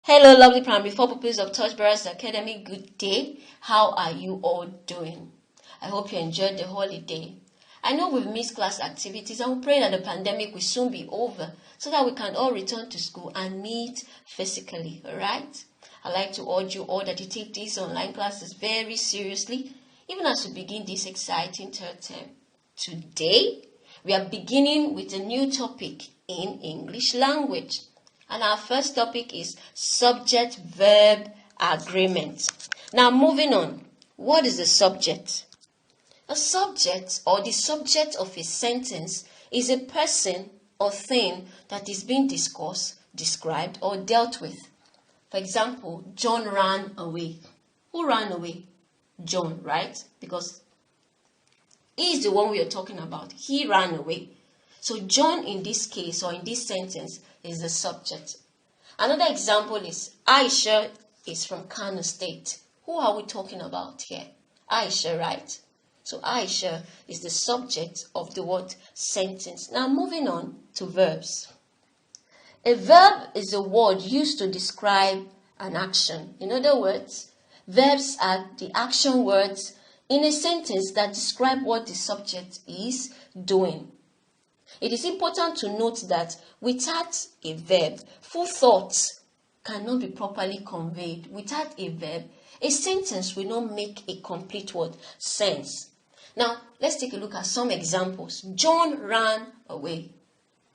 Hello, lovely primary four pupils of Touchbearers Academy. Good day. How are you all doing? I hope you enjoyed the holiday. I know we've missed class activities and we pray that the pandemic will soon be over so that we can all return to school and meet physically, alright? I'd like to urge you all that you take these online classes very seriously, even as we begin this exciting third term. Today, we are beginning with a new topic in English language. And our first topic is subject-verb agreement. Now, moving on. What is a subject? A subject or the subject of a sentence is a person or thing that is being discussed, described, or dealt with. For example, John ran away. Who ran away? John, right? Because he is the one we are talking about. He ran away. So John in this case or in this sentence is the subject. Another example is Aisha is from Kano State. Who are we talking about here? Aisha, right? So Aisha is the subject of the word sentence. Now moving on to verbs. A verb is a word used to describe an action. In other words, verbs are the action words in a sentence that describe what the subject is doing. It is important to note that without a verb, full thoughts cannot be properly conveyed. Without a verb, a sentence will not make a complete word sense. Now, let's take a look at some examples. John ran away.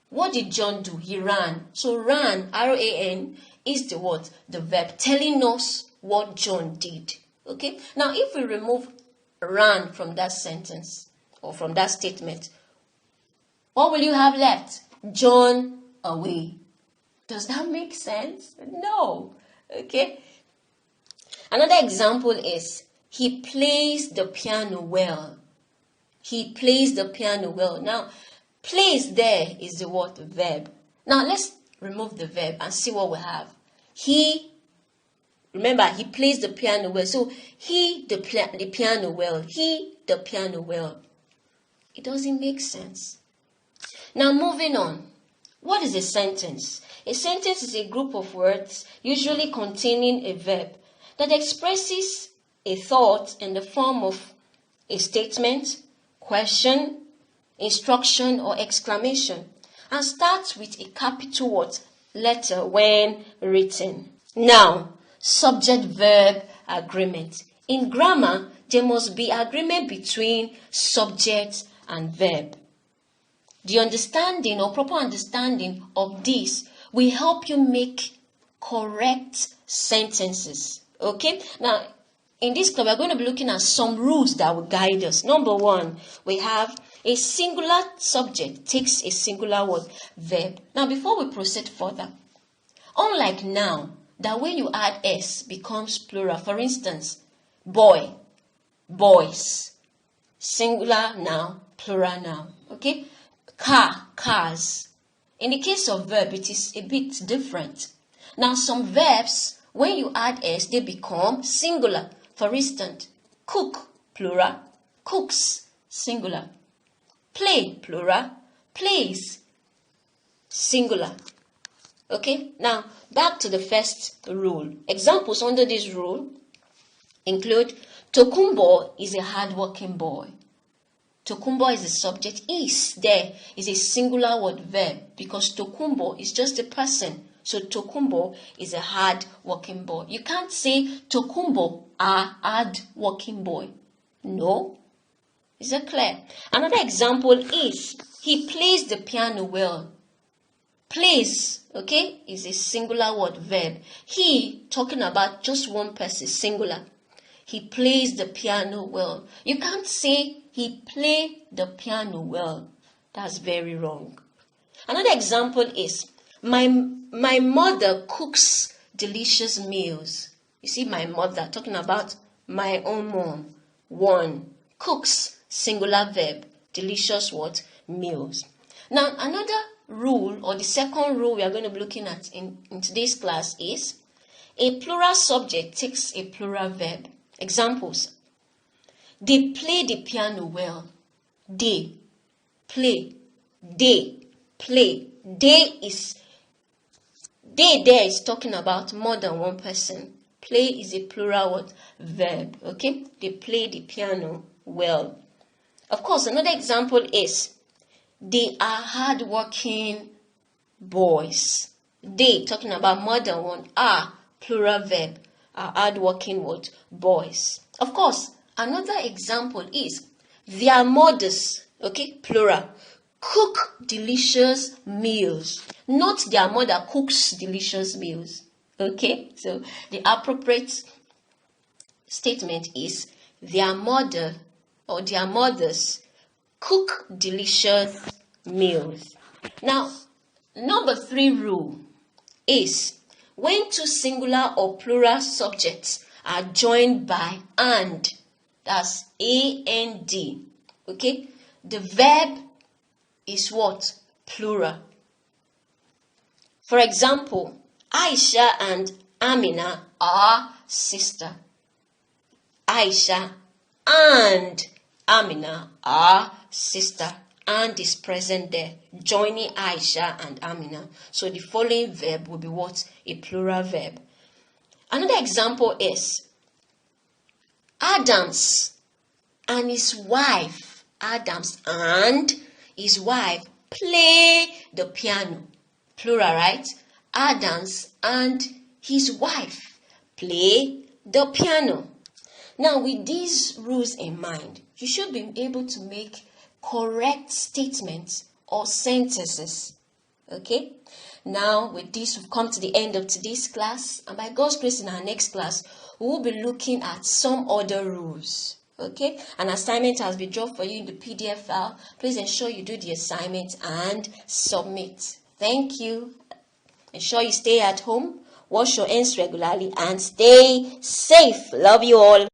What did John do? He ran. So ran, R-A-N, is the word, the verb, telling us what John did. Okay? Now, if we remove ran from that sentence or from that statement, what will you have left? John away. Does that make sense? No. Okay. Another example is he plays the piano well. He plays the piano well. Now, plays there is the word verb. Now, let's remove the verb and see what we have. Remember, he plays the piano well. So, the piano well. He, the piano well. It doesn't make sense. Now, moving on. What is a sentence? A sentence is a group of words, usually containing a verb, that expresses a thought in the form of a statement, question, instruction, or exclamation, and starts with a capital letter when written. Now, subject-verb agreement. In grammar, there must be agreement between subject and verb. The understanding or proper understanding of this will help you make correct sentences. Okay? Now, in this class, we're going to be looking at some rules that will guide us. Number one, we have a singular subject takes a singular word, verb. Now, before we proceed further, unlike now, that when you add s becomes plural. For instance, boy, boys, singular noun, plural noun. Okay? Car, cars. In the case of verb, it is a bit different. Now, some verbs, when you add s, they become singular. For instance, cook, plural, cooks, singular. Play, plural, plays, singular. Okay, now back to the first rule. Examples under this rule include Tokumbo is a hardworking boy. Tokumbo is the subject. Is there is a singular word verb because Tokumbo is just a person. So Tokumbo is a hard-working boy. You can't say Tokumbo a hard-working boy. No. Is that clear? Another example is he plays the piano well. Plays, okay, is a singular word verb. He, talking about just one person, singular. He plays the piano well. You can't say he played the piano well. That's very wrong. Another example is my mother cooks delicious meals. You see, my mother, talking about my own mom. One, cooks, singular verb, delicious what? Meals. Now, another rule, or the second rule we are going to be looking at in today's class is a plural subject takes a plural verb. Examples. They play the piano well. They play. They play. They They there is talking about more than one person. Play is a plural what? Verb. Okay? They play the piano well. Of course, another example is they are hardworking boys. They, talking about more than one, are plural verb, are hardworking what? Boys. Of course, another example is their mothers, okay, plural, cook delicious meals. Not their mother cooks delicious meals. Okay, so the appropriate statement is their mother or their mothers cook delicious meals. Now, number 3 rule is when two singular or plural subjects are joined by and, that's A-N-D, okay, the verb is what? Plural. For example, Aisha and Amina are sister. Aisha and Amina are sister. And is present there, joining Aisha and Amina. So the following verb will be what? A plural verb. Another example is Adams and his wife. Adams and his wife play the piano. Plural, right? Adams and his wife play the piano. Now, with these rules in mind, you should be able to make correct statements or sentences. Okay? Now, with this, we've come to the end of today's class. And by God's grace, in our next class, we will be looking at some other rules. Okay? An assignment has been dropped for you in the PDF file. Please ensure you do the assignment and submit. Thank you. Ensure you stay at home, wash your hands regularly, and stay safe. Love you all.